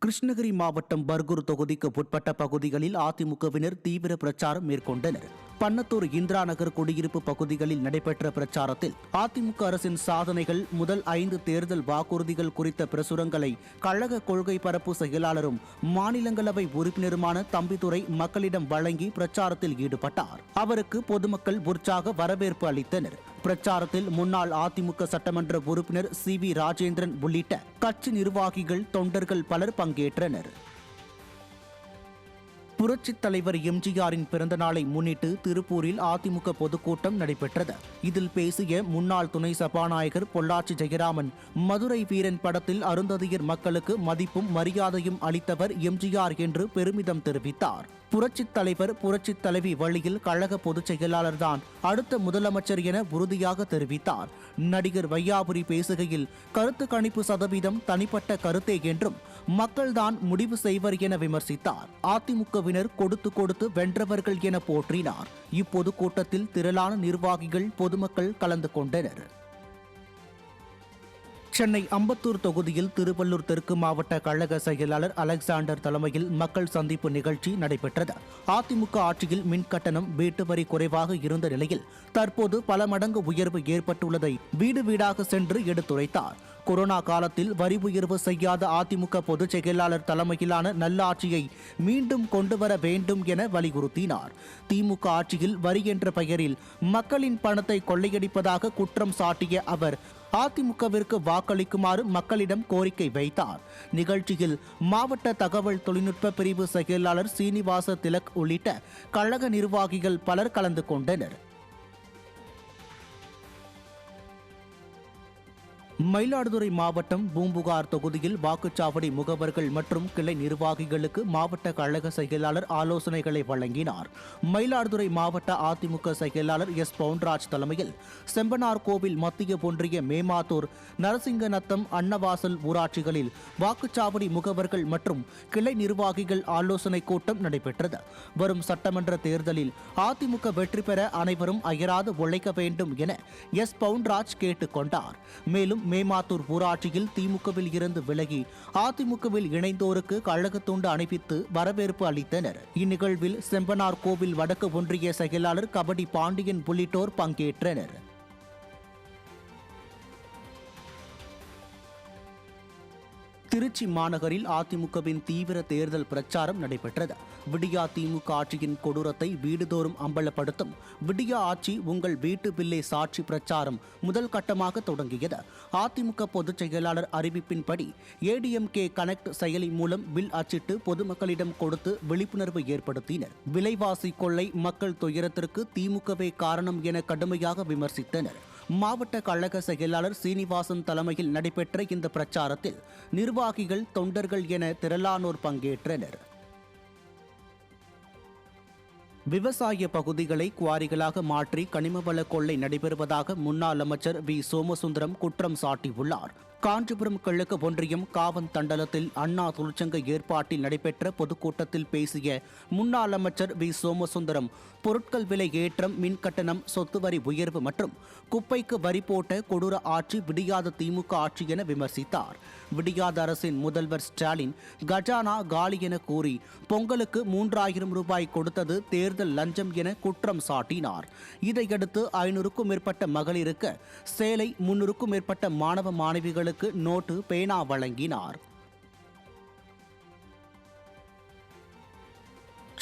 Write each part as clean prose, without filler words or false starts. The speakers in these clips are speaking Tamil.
கிருஷ்ணகிரி மாவட்டம் பர்கூர் தொகுதிக்கு உட்பட்ட பகுதிகளில் அதிமுகவினர் தீவிர பிரச்சாரம் மேற்கொண்டனர். பன்னத்தூர் இந்திரா நகர் குடியிருப்பு பகுதிகளில் நடைபெற்ற பிரச்சாரத்தில் அதிமுக அரசின் சாதனைகள், முதல் 5 தேர்தல் வாக்குறுதிகள் குறித்த பிரசுரங்களை கழக கொள்கை பரப்பு செயலாளரும் மாநிலங்களவை உறுப்பினருமான தம்பிதுரை மக்களிடம் வழங்கி பிரச்சாரத்தில் ஈடுபட்டார். அவருக்கு பொதுமக்கள் உற்சாக வரவேற்பு அளித்தனர். பிரச்சாரத்தில் முன்னாள் அதிமுக சட்டமன்ற உறுப்பினர் CV ராஜேந்திரன் உள்ளிட்ட கட்சி நிர்வாகிகள், தொண்டர்கள் பலர் பங்கேற்றனர். புரட்சித் தலைவர் எம்ஜிஆரின் பிறந்த நாளை முன்னிட்டு திருப்பூரில் அதிமுக பொதுக்கூட்டம் நடைபெற்றது. இதில் பேசிய முன்னாள் துணை சபாநாயகர் பொள்ளாச்சி ஜெயராமன், மதுரை வீரன் படத்தில் அருந்ததியர் மக்களுக்கு மதிப்பும் மரியாதையும் அளித்தவர் எம்ஜிஆர் என்று பெருமிதம் தெரிவித்தார். புரட்சித் தலைவர், புரட்சித் தலைவி வழியில் கழக பொதுச் செயலாளர்தான் அடுத்த முதலமைச்சர் என உறுதியாக தெரிவித்தார். நடிகர் வையாபுரி பேசுகையில், கருத்து கணிப்பு சதவீதம் தனிப்பட்ட கருத்தே என்றும் மக்கள்தான் முடிவு செய்வர் என விமர்சித்தார். அதிமுகவினர் கொடுத்து கொடுத்து வென்றவர்கள் என போற்றினார். இப்பொது கூட்டத்தில் திரளான நிர்வாகிகள், பொதுமக்கள் கலந்து கொண்டனர். சென்னை அம்பத்தூர் தொகுதியில் திருவள்ளூர் தெற்கு மாவட்ட கழக செயலாளர் அலெக்சாண்டர் தலைமையில் மக்கள் சந்திப்பு நிகழ்ச்சி நடைபெற்றது. அதிமுக ஆட்சியில் மின் கட்டணம், வீட்டு வரி குறைவாக இருந்த நிலையில் தற்போது பல மடங்கு உயர்வு ஏற்பட்டுள்ளதை வீடு வீடாக சென்று எடுத்துரைத்தார். கொரோனா காலத்தில் வரி உயர்வு செய்யாத அதிமுக பொதுச் செயலாளர் தலைமையிலான நல்லாட்சியை மீண்டும் கொண்டுவர வேண்டும் என வலியுறுத்தினார். திமுக ஆட்சியில் வரி என்ற பெயரில் மக்களின் பணத்தை கொள்ளையடிப்பதாக குற்றம் சாட்டிய அவர் அதிமுகவிற்கு வாக்களிக்குமாறு மக்களிடம் கோரிக்கை வைத்தார். நிகழ்ச்சியில் மாவட்ட தகவல் தொழில்நுட்ப பிரிவு செயலாளர் சீனிவாச திலக் உள்ளிட்ட கழக நிர்வாகிகள் பலர் கலந்து கொண்டனர். மயிலாடுதுறை மாவட்டம் பூம்புகார் தொகுதியில் வாக்குச்சாவடி முகவர்கள் மற்றும் கிளை நிர்வாகிகளுக்கு மாவட்ட கழக செயலாளர் ஆலோசனைகளை வழங்கினார். மயிலாடுதுறை மாவட்ட அதிமுக செயலாளர் S. பவுன்ராஜ் தலைமையில் செம்பனார் கோவில், மத்திய ஒன்றிய மேமாத்தூர், நரசிங்கநத்தம், அன்னவாசல் ஊராட்சிகளில் வாக்குச்சாவடி முகவர்கள் மற்றும் கிளை நிர்வாகிகள் ஆலோசனை கூட்டம் நடைபெற்றது. வரும் சட்டமன்ற தேர்தலில் அதிமுக வெற்றி பெற அனைவரும் அயராது உழைக்க வேண்டும் என S. பவுன்ராஜ் கேட்டுக் கொண்டார். மேலும் மேமாத்தூர் ஊராட்சியில் திமுகவில் இருந்து விலகி அதிமுகவில் இணைந்தோருக்கு கழக துண்டு அணிவித்து வரவேற்பு அளித்தனர். இந்நிகழ்வில் செம்பனார் கோவில் வடக்கு ஒன்றிய செயலாளர் கபடி பாண்டியன் உள்ளிட்டோர் பங்கேற்றனர். திருச்சி மாநகரில் அதிமுகவின் தீவிர தேர்தல் பிரச்சாரம் நடைபெற்றது. விடியா திமுக ஆட்சியின் கொடூரத்தை வீடுதோறும் அம்பலப்படுத்தும் விடியா ஆட்சி உங்கள் வீட்டு பில்லை சாட்சி பிரச்சாரம் முதல் கட்டமாக தொடங்கியது. அதிமுக பொதுச் செயலாளர் அறிவிப்பின்படி ADMK கனெக்ட் செயலி மூலம் பில் அச்சிட்டு பொதுமக்களிடம் கொடுத்து விழிப்புணர்வு ஏற்படுத்தினர். விலைவாசி கொள்ளை, மக்கள் துயரத்திற்கு திமுகவே காரணம் என கடுமையாக விமர்சித்தனர். மாவட்ட கழக செயலாளர் சீனிவாசன் தலைமையில் நடைபெற்ற இந்த பிரச்சாரத்தில் நிர்வாகிகள், தொண்டர்கள் என திரளானோர் பங்கேற்றனர். விவசாய பகுதிகளை குவாரிகளாக மாற்றி கனிமவள கொள்ளை நடைபெறுவதாக முன்னாள் அமைச்சர் V. சோமசுந்தரம் குற்றம் சாட்டியுள்ளார். காஞ்சிபுரம் கிழக்கு ஒன்றியம் காவன் தண்டலத்தில் அண்ணா தொழிற்சங்க ஏற்பாட்டில் நடைபெற்ற பொதுக்கூட்டத்தில் பேசிய முன்னாள் அமைச்சர் V. சோமசுந்தரம், பொருட்கள் விலை ஏற்றம், மின் கட்டணம், சொத்து வரி உயர்வு மற்றும் குப்பைக்கு வரி போட்ட கொடூர ஆட்சி விடியாத திமுக ஆட்சி என விமர்சித்தார். விடியாத அரசின் முதல்வர் ஸ்டாலின் கஜானா காலி என கூறி பொங்கலுக்கு 3000 ரூபாய் கொடுத்தது தேர்தல் லஞ்சம் என குற்றம் சாட்டினார். இதையடுத்து 500க்கும் மேற்பட்ட மகளிருக்கு சேலை, 300க்கும் மேற்பட்ட மாணவ மாணவிகளுக்கு நோட்டு, பேனா வழங்கினார்.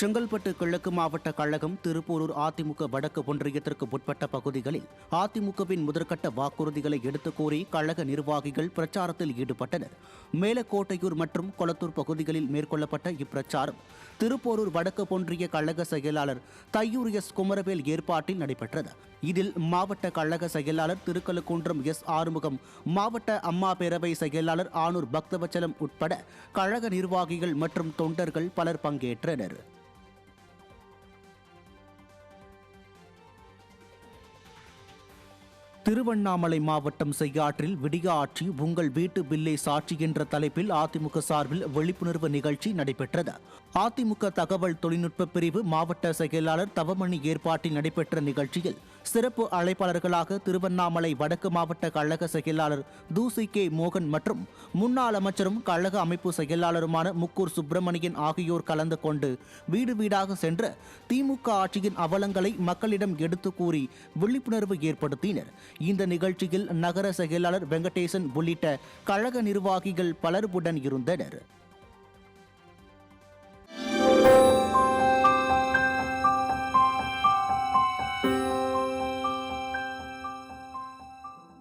செங்கல்பட்டு கிழக்கு மாவட்ட கழகம் திருப்பூரூர் அதிமுக வடக்கு ஒன்றியத்திற்கு உட்பட்ட பகுதிகளில் அதிமுகவின் முதற்கட்ட வாக்குறுதிகளை எடுத்துக் கூறி கழக நிர்வாகிகள் பிரச்சாரத்தில் ஈடுபட்டனர். மேலக்கோட்டையூர் மற்றும் கொளத்தூர் பகுதிகளில் மேற்கொள்ளப்பட்ட இப்பிரச்சாரம் திருப்பூரூர் வடக்கு ஒன்றிய கழக செயலாளர் தையூர் S. குமரவேல் ஏற்பாட்டில் நடைபெற்றது. இதில் மாவட்ட கழக செயலாளர் திருக்கழுக்குன்றம் S. ஆறுமுகம், மாவட்ட அம்மா பேரவை செயலாளர் ஆனூர் பக்தவச்சலம் உட்பட கழக நிர்வாகிகள் மற்றும் தொண்டர்கள் பலர் பங்கேற்றனர். திருவண்ணாமலை மாவட்டம் செய்யாற்றில் விடியா ஆட்சி உங்கள் வீட்டு பில்லை சாட்சி என்ற தலைப்பில் அதிமுக சார்பில் விழிப்புணர்வு நிகழ்ச்சி நடைபெற்றது. அதிமுக தகவல் தொழில்நுட்ப பிரிவு மாவட்ட செயலாளர் தவமணி ஏற்பாட்டில் நடைபெற்ற நிகழ்ச்சியில் சிறப்பு அழைப்பாளர்களாக திருவண்ணாமலை வடக்கு மாவட்ட கழக செயலாளர் தூசி கே மோகன் மற்றும் முன்னாள் அமைச்சரும் கழக அமைப்பு செயலாளருமான முக்கூர் சுப்பிரமணியன் ஆகியோர் கலந்து கொண்டு வீடு வீடாக சென்ற திமுக ஆட்சியின் அவலங்களை மக்களிடம் எடுத்து கூறி விழிப்புணர்வு ஏற்படுத்தினர். இந்த நிகழ்ச்சியில் நகர செயலாளர் வெங்கடேசன் உள்ளிட்ட கழக நிர்வாகிகள் பலர் உடன் இருந்தனர்.